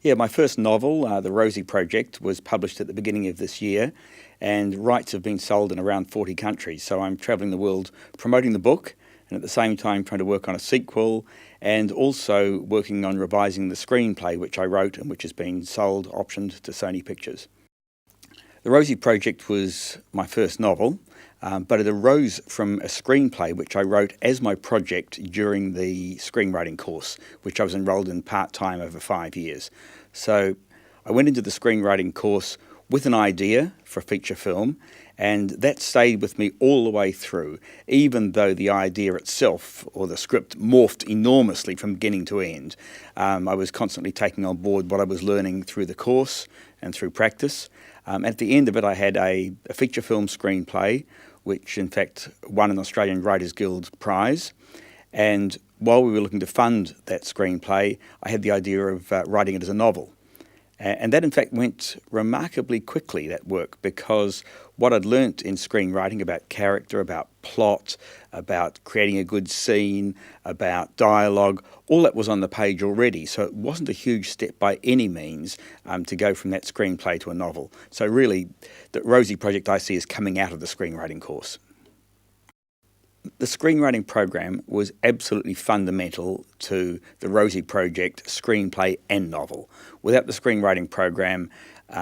Yeah, my first novel, The Rosie Project, was published at the beginning of this year, and rights have been sold in around 40 countries. So I'm travelling the world promoting the book, and at the same time trying to work on a sequel, and also working on revising the screenplay which I wrote and which has been sold, optioned to Sony Pictures. The Rosie Project was my first novel, but it arose from a screenplay which I wrote as my project during the screenwriting course, which I was enrolled in part-time over 5 years. So I went into the screenwriting course with an idea for a feature film, and that stayed with me all the way through, even though the idea itself or the script morphed enormously from beginning to end. I was constantly taking on board what I was learning through the course and through practice. At the end of it, I had a feature film screenplay, which in fact won an Australian Writers Guild prize. And while we were looking to fund that screenplay, I had the idea of writing it as a novel. And that in fact went remarkably quickly, that work, because what I'd learnt in screenwriting about character, about plot, about creating a good scene, about dialogue, all that was on the page already. So it wasn't a huge step by any means to go from that screenplay to a novel. So really, the Rosie Project I see is coming out of the screenwriting course. The screenwriting program was absolutely fundamental to the Rosie Project screenplay and novel. Without the screenwriting program,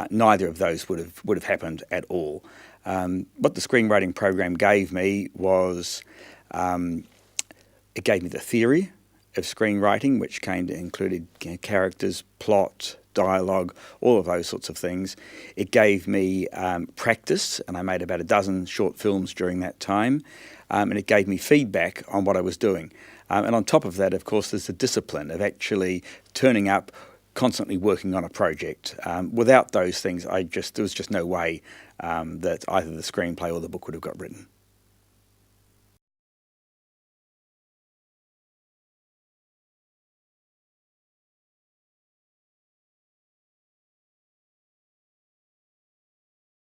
neither of those would have happened at all. What the screenwriting program gave me was, it gave me the theory of screenwriting, which included characters, plot, dialogue, all of those sorts of things. It gave me practice, and I made about a dozen short films during that time, and it gave me feedback on what I was doing. And on top of that, of course, there's the discipline of actually turning up, constantly working on a project. Without those things, there was just no way that either the screenplay or the book would have got written.